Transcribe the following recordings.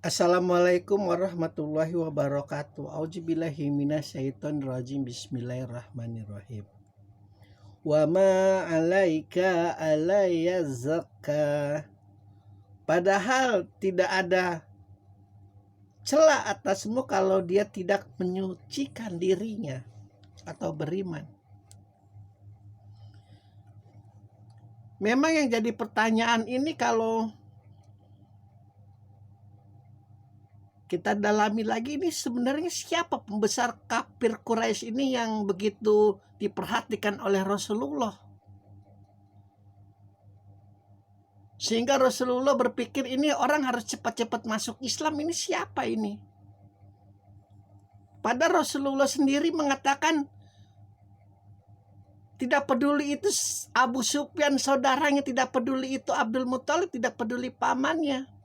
Assalamualaikum warahmatullahi wabarakatuh. Auzubillahi minasyaitonirrajim. Bismillahirrahmanirrahim. Wa ma 'alaika alayya zakka. Padahal tidak ada celah atasmu kalau dia tidak menyucikan dirinya atau beriman. Memang yang jadi pertanyaan ini kalau kita dalami lagi, ini sebenarnya siapa pembesar kafir Quraisy ini yang begitu diperhatikan oleh Rasulullah, sehingga Rasulullah berpikir ini orang harus cepat-cepat masuk Islam. Ini siapa ini? Padahal Rasulullah sendiri mengatakan tidak peduli itu Abu Sufyan saudaranya, tidak peduli itu Abdul Muthalib, tidak peduli pamannya.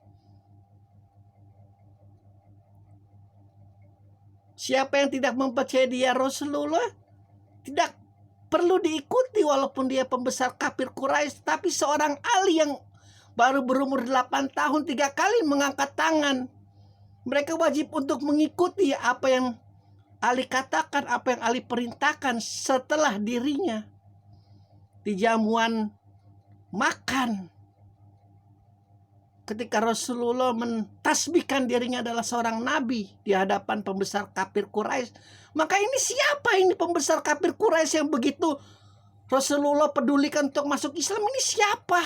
Siapa yang tidak mempercayai dia Rasulullah tidak perlu diikuti walaupun dia pembesar kafir Quraisy. Tapi seorang Ali yang baru berumur 8 tahun 3 kali mengangkat tangan. Mereka wajib untuk mengikuti apa yang Ali katakan, apa yang Ali perintahkan setelah dirinya di jamuan makan. Ketika Rasulullah mentasbihkan dirinya adalah seorang nabi di hadapan pembesar kafir Quraisy, maka ini siapa ini pembesar kafir Quraisy yang begitu Rasulullah pedulikan untuk masuk Islam? Ini siapa?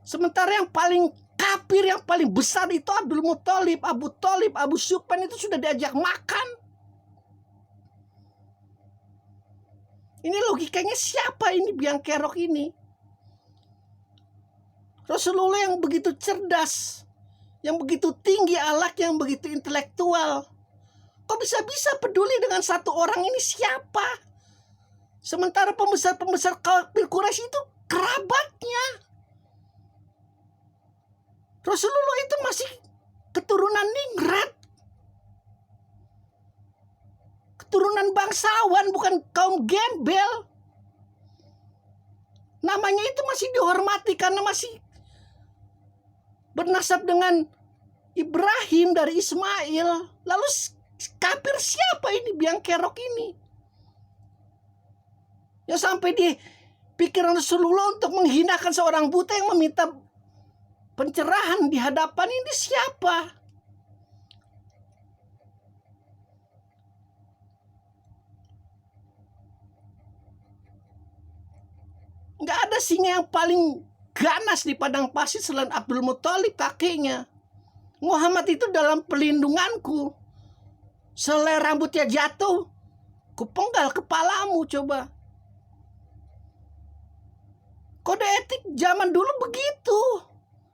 Sementara yang paling kafir, yang paling besar itu Abdul Muthalib, Abu Thalib, Abu Sufyan itu sudah diajak makan. Ini logikanya siapa ini biang kerok ini? Rasulullah yang begitu cerdas, yang begitu tinggi akhlak, yang begitu intelektual, kok bisa-bisa peduli dengan satu orang ini siapa? Sementara pembesar-pembesar kafir Quraisy itu kerabatnya. Rasulullah itu masih keturunan ningrat, keturunan bangsawan, bukan kaum gembel. Namanya itu masih dihormati karena masih bernasab dengan Ibrahim dari Ismail. Lalu kafir siapa ini biang kerok ini? Ya sampai di pikiran Rasulullah untuk menghinakan seorang buta yang meminta pencerahan di hadapan ini siapa? Nggak ada singa yang paling ganas di padang pasir selain Abdul Muthalib kakeknya. Muhammad itu dalam pelindunganku. Selai rambutnya jatuh, kupenggal kepalamu coba. Kode etik zaman dulu begitu.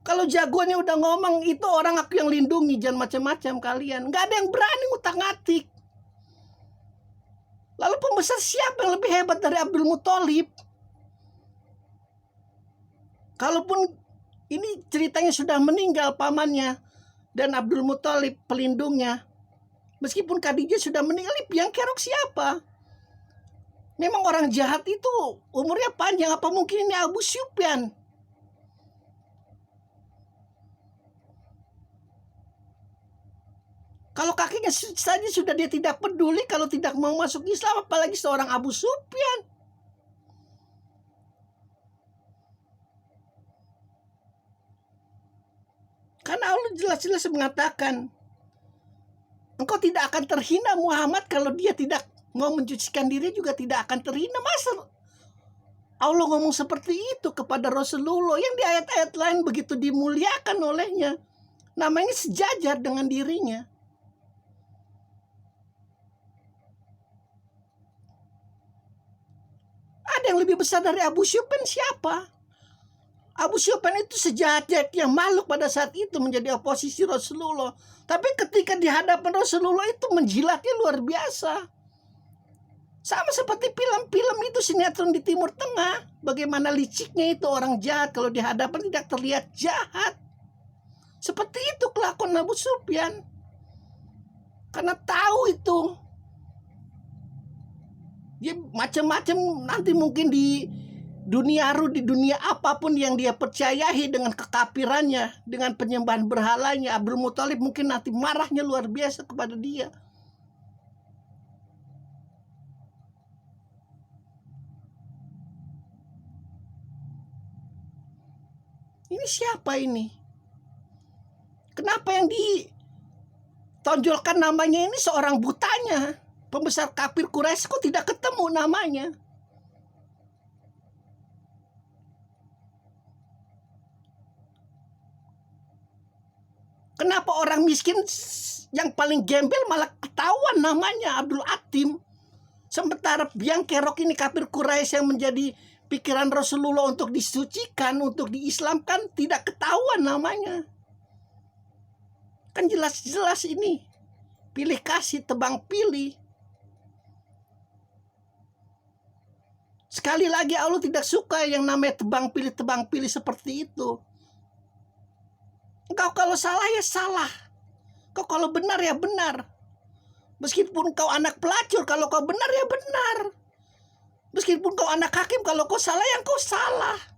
Kalau jagoannya udah ngomong, itu orang aku yang lindungi, jangan macam-macam kalian. Nggak ada yang berani ngutak-ngatik. Lalu pembesar siapa yang lebih hebat dari Abdul Muthalib? Kalaupun ini ceritanya sudah meninggal pamannya dan Abdul Muthalib pelindungnya, meskipun Khadijah sudah meninggal, biang kerok siapa? Memang orang jahat itu umurnya panjang, apa mungkin ini Abu Sufyan? Kalau kakinya saja sudah dia tidak peduli kalau tidak mau masuk Islam, apalagi seorang Abu Sufyan. Karena Allah jelas-jelas mengatakan, engkau tidak akan terhina Muhammad kalau dia tidak mau mencucikan diri, juga tidak akan terhina. Masa Allah ngomong seperti itu kepada Rasulullah yang di ayat-ayat lain begitu dimuliakan olehnya, namanya sejajar dengan dirinya. Ada yang lebih besar dari Abu Sufyan siapa? Abu Sufyan itu sejahat-jahatnya makhluk pada saat itu menjadi oposisi Rasulullah. Tapi ketika di hadapan Rasulullah itu menjilatnya luar biasa. Sama seperti film-film itu, sinetron di Timur Tengah. Bagaimana liciknya itu orang jahat kalau di hadapan tidak terlihat jahat. Seperti itu kelakuan Abu Sufyan. Karena tahu itu dia macam-macam, nanti mungkin Duniaru di dunia apapun yang dia percayai dengan kekafirannya, dengan penyembahan berhalanya, Abdul Muthalib mungkin nanti marahnya luar biasa kepada dia. Ini siapa ini? Kenapa yang ditonjolkan namanya ini seorang butanya? Pembesar kafir Quraisy kok tidak ketemu namanya? Kenapa orang miskin yang paling gembel malah ketahuan namanya Abdul Atim? Sementara yang kerok ini kafir Quraisy yang menjadi pikiran Rasulullah untuk disucikan, untuk diislamkan, tidak ketahuan namanya. Kan jelas-jelas ini pilih kasih tebang pilih. Sekali lagi Allah tidak suka yang namanya tebang pilih seperti itu. Engkau kalau salah ya salah, kau kalau benar ya benar. Meskipun kau anak pelacur, kalau kau benar ya benar. Meskipun kau anak hakim, kalau kau salah yang kau salah.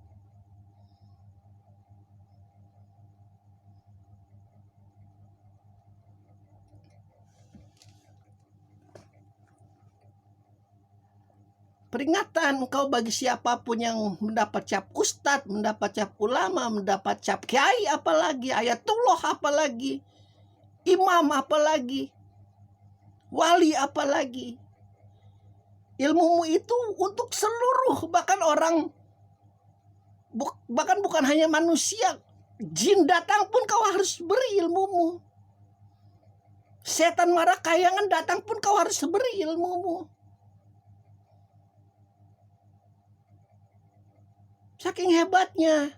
Peringatan engkau bagi siapapun yang mendapat cap ustadz, mendapat cap ulama, mendapat cap kiai, apalagi ayatullah, apalagi imam, apalagi wali, apalagi. Ilmumu itu untuk seluruh, bahkan bukan hanya manusia, jin datang pun kau harus beri ilmumu. Setan marah kayangan datang pun kau harus beri ilmumu. Saking hebatnya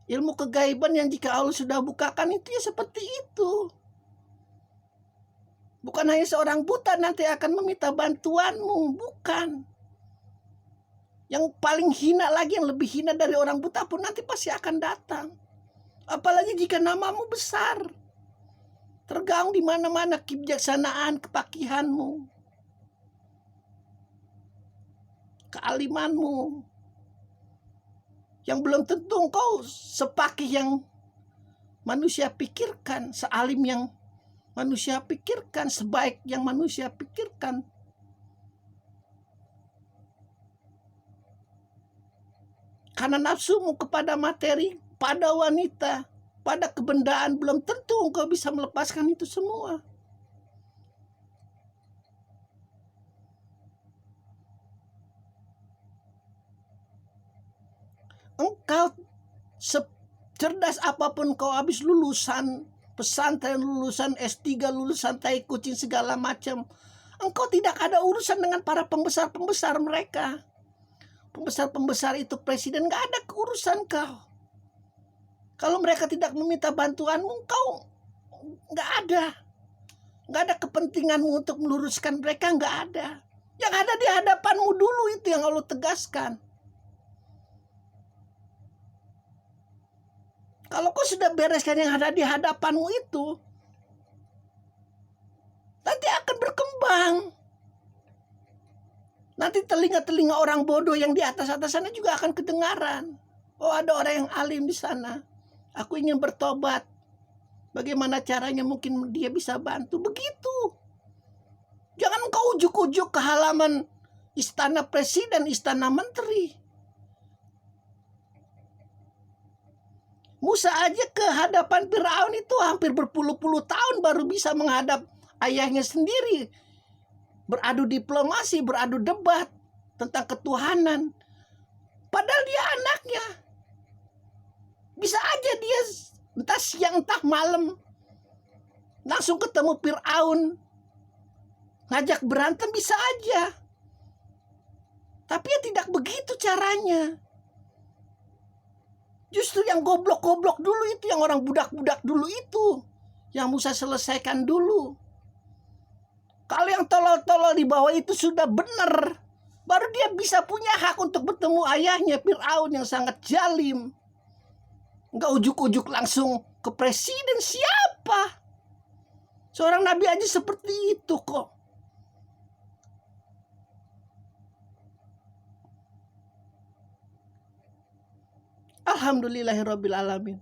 ilmu kegaiban yang jika Allah sudah bukakan itu ya seperti itu. Bukan hanya seorang buta nanti akan meminta bantuanmu, bukan. Yang paling hina lagi, yang lebih hina dari orang buta pun nanti pasti akan datang. Apalagi jika namamu besar, tergaung di mana-mana kebijaksanaan, kepakihanmu, kealimanmu, yang belum tentu engkau sepakih yang manusia pikirkan, sealim yang manusia pikirkan, sebaik yang manusia pikirkan. Karena nafsumu kepada materi, pada wanita, pada kebendaan, belum tentu engkau bisa melepaskan itu semua. Engkau secerdas apapun kau habis lulusan pesantren, lulusan S3, lulusan tai kucing segala macam, engkau tidak ada urusan dengan para pembesar-pembesar mereka. Pembesar-pembesar itu presiden, gak ada urusan kau. Kalau mereka tidak meminta bantuanmu, kau gak ada kepentinganmu untuk meluruskan mereka, gak ada. Yang ada di hadapanmu dulu itu yang Allah tegaskan. Kalau kau sudah bereskan yang ada di hadapanmu itu, nanti akan berkembang. Nanti telinga-telinga orang bodoh yang di atas-atas sana juga akan kedengaran. Oh, ada orang yang alim di sana. Aku ingin bertobat. Bagaimana caranya, mungkin dia bisa bantu. Begitu. Jangan kau ujuk-ujuk ke halaman istana presiden, istana menteri. Musa aja ke hadapan Firaun itu hampir berpuluh-puluh tahun baru bisa menghadap ayahnya sendiri. Beradu diplomasi, beradu debat tentang ketuhanan. Padahal dia anaknya. Bisa aja dia entah siang entah malam langsung ketemu Firaun, ngajak berantem, bisa aja. Tapi ya tidak begitu caranya. Justru yang goblok-goblok dulu itu, yang orang budak-budak dulu itu, yang Musa selesaikan dulu. Kalau yang tolol-tolol di bawah itu sudah benar, baru dia bisa punya hak untuk bertemu ayahnya Firaun yang sangat zalim. Enggak ujuk-ujuk langsung ke presiden, siapa? Seorang nabi aja seperti itu kok. Alhamdulillahirabbil alamin.